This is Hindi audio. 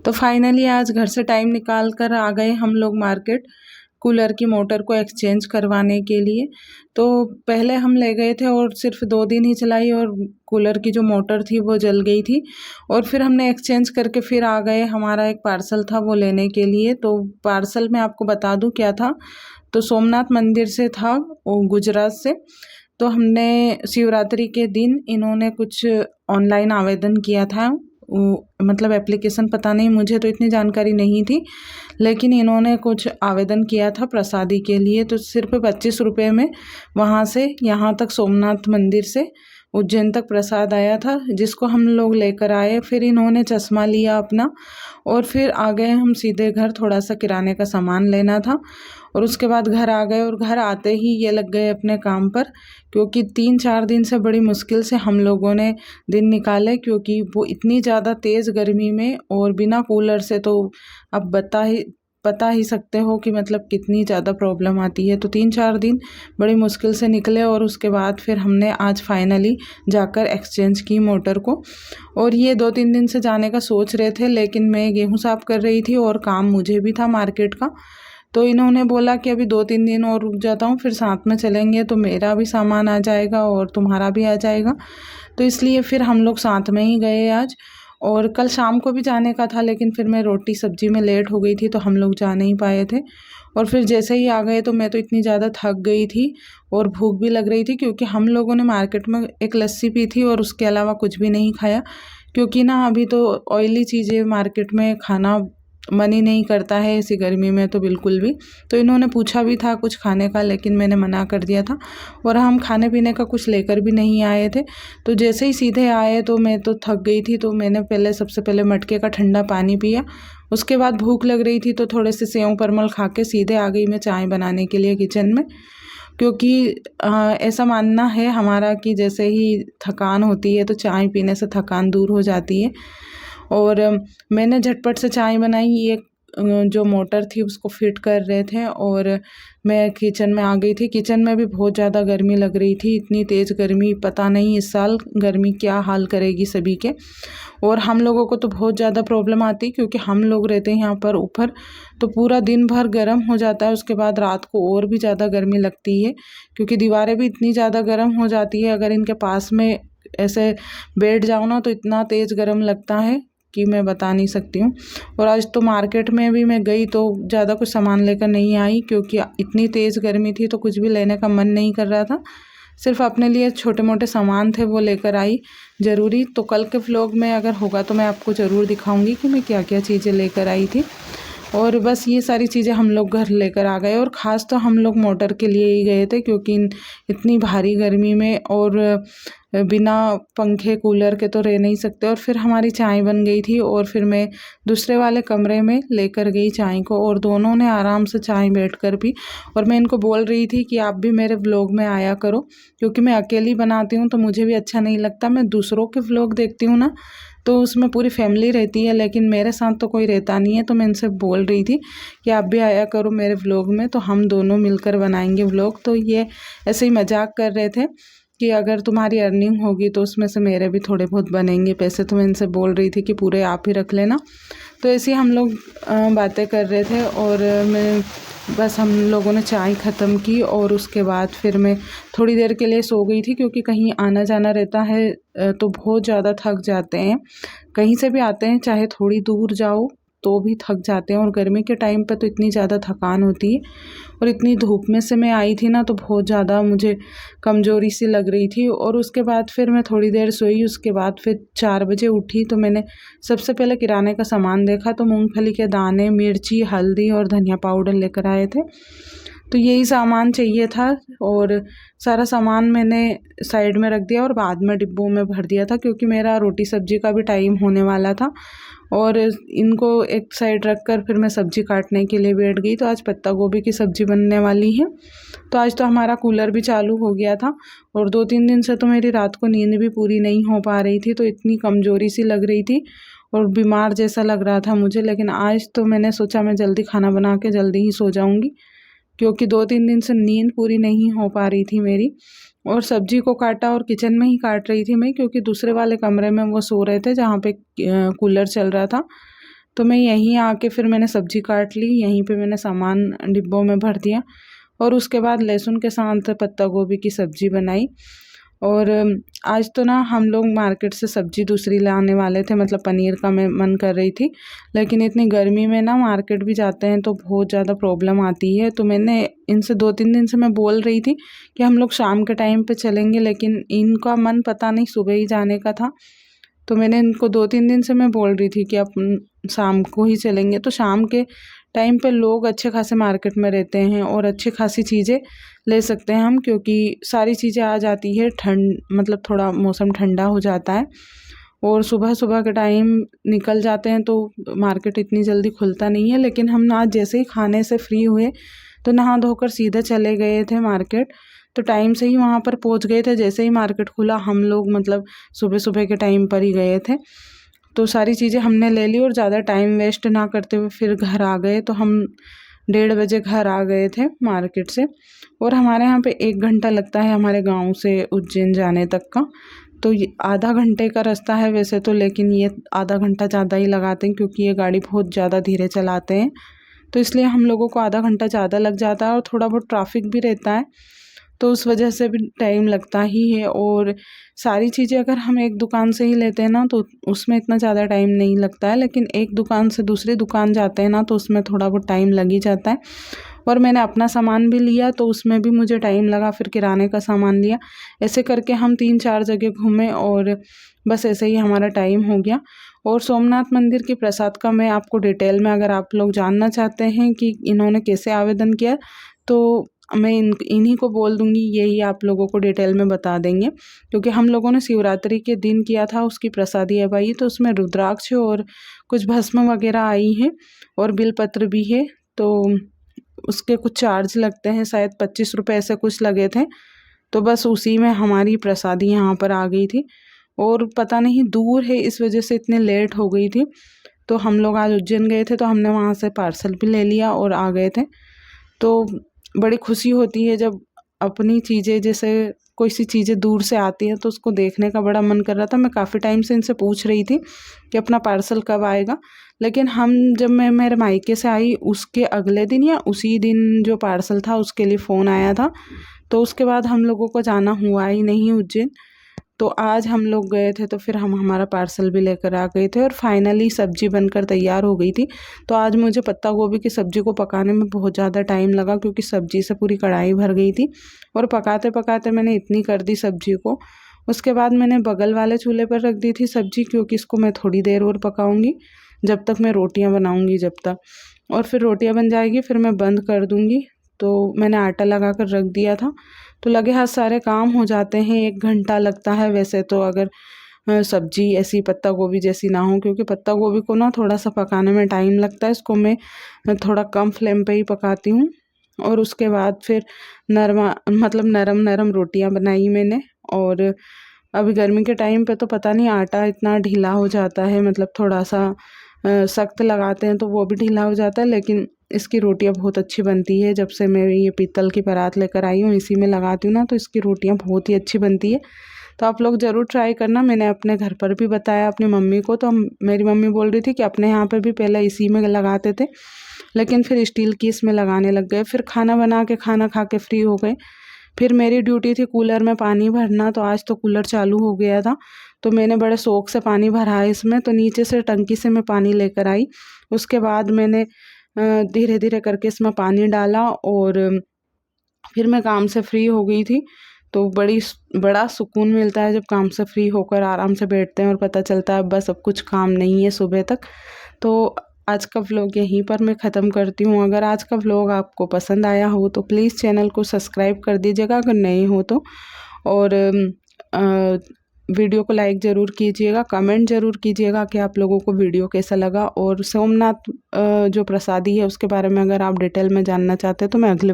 तो फाइनली आज घर से टाइम निकाल कर आ गए हम लोग मार्केट कूलर की मोटर को एक्सचेंज करवाने के लिए। तो पहले हम ले गए थे और सिर्फ 2 दिन ही चलाई और कूलर की जो मोटर थी वो जल गई थी और फिर हमने एक्सचेंज करके फिर आ गए। हमारा एक पार्सल था वो लेने के लिए। तो पार्सल में आपको बता दूं क्या था, तो सोमनाथ मंदिर से था, वो गुजरात से। तो हमने शिवरात्रि के दिन इन्होंने कुछ ऑनलाइन आवेदन किया था, मतलब एप्लीकेशन, पता नहीं, मुझे तो इतनी जानकारी नहीं थी, लेकिन इन्होंने कुछ आवेदन किया था प्रसादी के लिए। तो सिर्फ 25 रुपये में वहाँ से यहाँ तक सोमनाथ मंदिर से उज्जैन तक प्रसाद आया था, जिसको हम लोग लेकर आए। फिर इन्होंने चश्मा लिया अपना और फिर आ गए हम सीधे घर। थोड़ा सा किराने का सामान लेना था और उसके बाद घर आ गए और घर आते ही ये लग गए अपने काम पर, क्योंकि 3-4 दिन से बड़ी मुश्किल से हम लोगों ने दिन निकाले, क्योंकि वो इतनी ज़्यादा तेज़ गर्मी में और बिना कूलर से तो अब पता ही सकते हो कि मतलब कितनी ज़्यादा प्रॉब्लम आती है। तो 3-4 दिन बड़ी मुश्किल से निकले और उसके बाद फिर हमने आज फाइनली जाकर एक्सचेंज की मोटर को। और ये 2-3 दिन से जाने का सोच रहे थे, लेकिन मैं गेहूँ साफ़ कर रही थी और काम मुझे भी था मार्केट का। तो इन्होंने बोला कि अभी 2-3 दिन और रुक जाता हूँ, फिर साथ में चलेंगे तो मेरा भी सामान आ जाएगा और तुम्हारा भी आ जाएगा। तो इसलिए फिर हम लोग साथ में ही गए आज। और कल शाम को भी जाने का था, लेकिन फिर मैं रोटी सब्जी में लेट हो गई थी तो हम लोग जा नहीं पाए थे। और फिर जैसे ही आ गए तो मैं तो इतनी ज़्यादा थक गई थी और भूख भी लग रही थी, क्योंकि हम लोगों ने मार्केट में एक लस्सी पी थी और उसके अलावा कुछ भी नहीं खाया, क्योंकि ना अभी तो ऑयली चीज़ें मार्केट में खाना मन ही नहीं करता है ऐसी गर्मी में तो बिल्कुल भी। तो इन्होंने पूछा भी था कुछ खाने का, लेकिन मैंने मना कर दिया था और हम खाने पीने का कुछ लेकर भी नहीं आए थे। तो जैसे ही सीधे आए तो मैं तो थक गई थी, तो मैंने सबसे पहले मटके का ठंडा पानी पिया। उसके बाद भूख लग रही थी तो थोड़े से सेव परमल खा के सीधे आ गई मैं चाय बनाने के लिए किचन में, क्योंकि ऐसा मानना है हमारा कि जैसे ही थकान होती है तो चाय पीने से थकान दूर हो जाती है। और मैंने झटपट से चाय बनाई। ये जो मोटर थी उसको फिट कर रहे थे और मैं किचन में आ गई थी। किचन में भी बहुत ज़्यादा गर्मी लग रही थी, इतनी तेज़ गर्मी, पता नहीं इस साल गर्मी क्या हाल करेगी सभी के। और हम लोगों को तो बहुत ज़्यादा प्रॉब्लम आती, क्योंकि हम लोग रहते हैं यहाँ पर ऊपर, तो पूरा दिन भर गर्म हो जाता है। उसके बाद रात को और भी ज़्यादा गर्मी लगती है, क्योंकि दीवारें भी इतनी ज़्यादा गर्म हो जाती है। अगर इनके पास में ऐसे बैठ जाओ ना तो इतना तेज़ गर्म लगता है कि मैं बता नहीं सकती हूँ। और आज तो मार्केट में भी मैं गई तो ज़्यादा कुछ सामान लेकर नहीं आई, क्योंकि इतनी तेज़ गर्मी थी तो कुछ भी लेने का मन नहीं कर रहा था। सिर्फ अपने लिए छोटे मोटे सामान थे वो लेकर आई ज़रूरी। तो कल के व्लॉग में अगर होगा तो मैं आपको ज़रूर दिखाऊंगी कि मैं क्या क्या चीज़ें लेकर आई थी। और बस ये सारी चीज़ें हम लोग घर लेकर आ गए। और ख़ास तो हम लोग मोटर के लिए ही गए थे, क्योंकि इतनी भारी गर्मी में और बिना पंखे कूलर के तो रह नहीं सकते। और फिर हमारी चाय बन गई थी और फिर मैं दूसरे वाले कमरे में लेकर गई चाय को और दोनों ने आराम से चाय बैठकर पी। और मैं इनको बोल रही थी कि आप भी मेरे व्लॉग में आया करो, क्योंकि मैं अकेली बनाती हूँ तो मुझे भी अच्छा नहीं लगता। मैं दूसरों के व्लॉग देखती हूँ ना तो उसमें पूरी फैमिली रहती है, लेकिन मेरे साथ तो कोई रहता नहीं है। तो मैं इनसे बोल रही थी कि आप भी आया करो मेरे व्लॉग में, तो हम दोनों मिलकर बनाएंगे व्लॉग। तो ये ऐसे ही मजाक कर रहे थे कि अगर तुम्हारी अर्निंग होगी तो उसमें से मेरे भी थोड़े बहुत बनेंगे पैसे। तो मैं इनसे बोल रही थी कि पूरे आप ही रख लेना। तो ऐसे ही हम लोग बातें कर रहे थे और मैं बस हम लोगों ने चाय ख़त्म की और उसके बाद फिर मैं थोड़ी देर के लिए सो गई थी, क्योंकि कहीं आना जाना रहता है तो बहुत ज़्यादा थक जाते हैं। कहीं से भी आते हैं चाहे थोड़ी दूर जाओ तो भी थक जाते हैं, और गर्मी के टाइम पे तो इतनी ज़्यादा थकान होती है। और इतनी धूप में से मैं आई थी ना तो बहुत ज़्यादा मुझे कमज़ोरी सी लग रही थी। और उसके बाद फिर मैं थोड़ी देर सोई। उसके बाद फिर 4 बजे उठी तो मैंने सबसे पहले किराने का सामान देखा, तो मूंगफली के दाने, मिर्ची, हल्दी और धनिया पाउडर लेकर आए थे। तो यही सामान चाहिए था और सारा सामान मैंने साइड में रख दिया और बाद में डिब्बों में भर दिया था, क्योंकि मेरा रोटी सब्जी का भी टाइम होने वाला था। और इनको एक साइड रख कर फिर मैं सब्ज़ी काटने के लिए बैठ गई। तो आज पत्ता गोभी की सब्ज़ी बनने वाली है। तो आज तो हमारा कूलर भी चालू हो गया था और 2-3 दिन से तो मेरी रात को नींद भी पूरी नहीं हो पा रही थी, तो इतनी कमज़ोरी सी लग रही थी और बीमार जैसा लग रहा था मुझे। लेकिन आज तो मैंने सोचा मैं जल्दी खाना बना के जल्दी ही सो जाऊँगी, क्योंकि 2-3 दिन से नींद पूरी नहीं हो पा रही थी मेरी। और सब्जी को काटा और किचन में ही काट रही थी मैं, क्योंकि दूसरे वाले कमरे में वो सो रहे थे जहाँ पे कूलर चल रहा था। तो मैं यहीं आके फिर मैंने सब्ज़ी काट ली, यहीं पे मैंने सामान डिब्बों में भर दिया और उसके बाद लहसुन के साथ पत्ता गोभी की सब्ज़ी बनाई। और आज तो ना हम लोग मार्केट से सब्ज़ी दूसरी लाने वाले थे, मतलब पनीर का मैं मन कर रही थी, लेकिन इतनी गर्मी में ना मार्केट भी जाते हैं तो बहुत ज़्यादा प्रॉब्लम आती है। तो मैंने इनसे 2-3 दिन से मैं बोल रही थी कि हम लोग शाम के टाइम पे चलेंगे, लेकिन इनका मन पता नहीं सुबह ही जाने का था। तो मैंने इनको 2-3 दिन से मैं बोल रही थी कि अब शाम को ही चलेंगे। तो शाम के टाइम पे लोग अच्छे खासे मार्केट में रहते हैं और अच्छी खासी चीज़ें ले सकते हैं हम, क्योंकि सारी चीज़ें आ जाती है। ठंड मतलब थोड़ा मौसम ठंडा हो जाता है और सुबह सुबह के टाइम निकल जाते हैं तो मार्केट इतनी जल्दी खुलता नहीं है। लेकिन हम आज जैसे ही खाने से फ्री हुए तो नहा धोकर सीधे चले गए थे मार्केट। तो टाइम से ही वहाँ पर पहुँच गए थे। जैसे ही मार्केट खुला हम लोग मतलब सुबह सुबह के टाइम पर ही गए थे। तो सारी चीज़ें हमने ले ली और ज़्यादा टाइम वेस्ट ना करते हुए फिर घर आ गए। तो हम 1:30 बजे घर आ गए थे मार्केट से। और हमारे यहाँ पे 1 घंटा लगता है हमारे गांव से उज्जैन जाने तक का। तो ये आधा घंटे का रास्ता है वैसे तो, लेकिन ये आधा घंटा ज़्यादा ही लगाते हैं क्योंकि ये गाड़ी बहुत ज़्यादा धीरे चलाते हैं। तो इसलिए हम लोगों को आधा घंटा ज़्यादा लग जाता है और थोड़ा बहुत ट्रैफिक भी रहता है, तो उस वजह से भी टाइम लगता ही है। और सारी चीज़ें अगर हम एक दुकान से ही लेते हैं ना तो उसमें इतना ज़्यादा टाइम नहीं लगता है, लेकिन एक दुकान से दूसरी दुकान जाते हैं ना तो उसमें थोड़ा बहुत टाइम लग ही जाता है। और मैंने अपना सामान भी लिया तो उसमें भी मुझे टाइम लगा, फिर किराने का सामान लिया। ऐसे करके हम 3-4 जगह घूमे और बस ऐसे ही हमारा टाइम हो गया। और सोमनाथ मंदिर की प्रसाद का मैं आपको डिटेल में, अगर आप लोग जानना चाहते हैं कि इन्होंने कैसे आवेदन किया, तो मैं इन्हीं को बोल दूँगी, यही आप लोगों को डिटेल में बता देंगे। क्योंकि हम लोगों ने शिवरात्रि के दिन किया था, उसकी प्रसादी अब आई तो उसमें रुद्राक्ष और कुछ भस्म वगैरह आई है और बिलपत्र भी है। तो उसके कुछ चार्ज लगते हैं, शायद 25 रुपये ऐसे कुछ लगे थे। तो बस उसी में हमारी प्रसादी यहाँ पर आ गई थी। और पता नहीं दूर है इस वजह से इतने लेट हो गई थी। तो हम लोग आज उज्जैन गए थे तो हमने वहाँ से पार्सल भी ले लिया और आ गए थे। तो बड़ी खुशी होती है जब अपनी चीज़ें, जैसे कोई सी चीज़ें दूर से आती हैं तो उसको देखने का बड़ा मन कर रहा था। मैं काफ़ी टाइम से इनसे पूछ रही थी कि अपना पार्सल कब आएगा, लेकिन जब मैं मेरे मायके से आई उसके अगले दिन या उसी दिन जो पार्सल था उसके लिए फ़ोन आया था। तो उसके बाद हम लोगों को जाना हुआ ही नहीं उज्जैन। तो आज हम लोग गए थे तो फिर हम हमारा पार्सल भी लेकर आ गए थे और फाइनली सब्ज़ी बनकर तैयार हो गई थी। तो आज मुझे पत्ता गोभी की सब्ज़ी को पकाने में बहुत ज़्यादा टाइम लगा क्योंकि सब्ज़ी से पूरी कढ़ाई भर गई थी और पकाते पकाते मैंने इतनी कर दी सब्ज़ी को। उसके बाद मैंने बगल वाले चूल्हे पर रख दी थी सब्ज़ी, क्योंकि इसको मैं थोड़ी देर और पकाऊँगी, जब तक मैं रोटियाँ बनाऊँगी जब तक। और फिर रोटियाँ बन जाएगी फिर मैं बंद कर दूँगी। तो मैंने आटा लगा कर रख दिया था। तो लगे हाथ सारे काम हो जाते हैं। 1 घंटा लगता है वैसे तो, अगर सब्ज़ी ऐसी पत्ता गोभी जैसी ना हो, क्योंकि पत्ता गोभी को ना थोड़ा सा पकाने में टाइम लगता है। इसको मैं थोड़ा कम फ्लेम पे ही पकाती हूँ। और उसके बाद फिर नरम नरम रोटियाँ बनाई मैंने। और अभी गर्मी के टाइम पे तो पता नहीं आटा इतना ढीला हो जाता है, मतलब थोड़ा सा सख्त लगाते हैं तो वो भी ढीला हो जाता है, लेकिन इसकी रोटियां बहुत अच्छी बनती है। जब से मैं ये पीतल की परात लेकर आई हूँ इसी में लगाती हूँ ना, तो इसकी रोटियां बहुत ही अच्छी बनती है। तो आप लोग ज़रूर ट्राई करना। मैंने अपने घर पर भी बताया अपनी मम्मी को, तो मेरी मम्मी बोल रही थी कि अपने यहाँ पर भी पहले इसी में लगाते थे, लेकिन फिर स्टील की इसमें लगाने लग गए। फिर खाना बना के खाना खा के फ्री हो गए। फिर मेरी ड्यूटी थी कूलर में पानी भरना, तो आज तो कूलर चालू हो गया था तो मैंने बड़े शौक से पानी भरा है इसमें। तो नीचे से टंकी से मैं पानी लेकर आई। उसके बाद मैंने धीरे धीरे करके इसमें पानी डाला और फिर मैं काम से फ्री हो गई थी। तो बड़ा सुकून मिलता है जब काम से फ्री होकर आराम से बैठते हैं और पता चलता है बस अब कुछ काम नहीं है सुबह तक। तो आज का व्लॉग यहीं पर मैं ख़त्म करती हूँ। अगर आज का व्लॉग आपको पसंद आया हो तो प्लीज़ चैनल को सब्सक्राइब कर दीजिएगा अगर नए हो तो। और वीडियो को लाइक ज़रूर कीजिएगा, कमेंट ज़रूर कीजिएगा कि आप लोगों को वीडियो कैसा लगा। और सोमनाथ जो प्रसादी है उसके बारे में अगर आप डिटेल में जानना चाहते हैं तो मैं अगले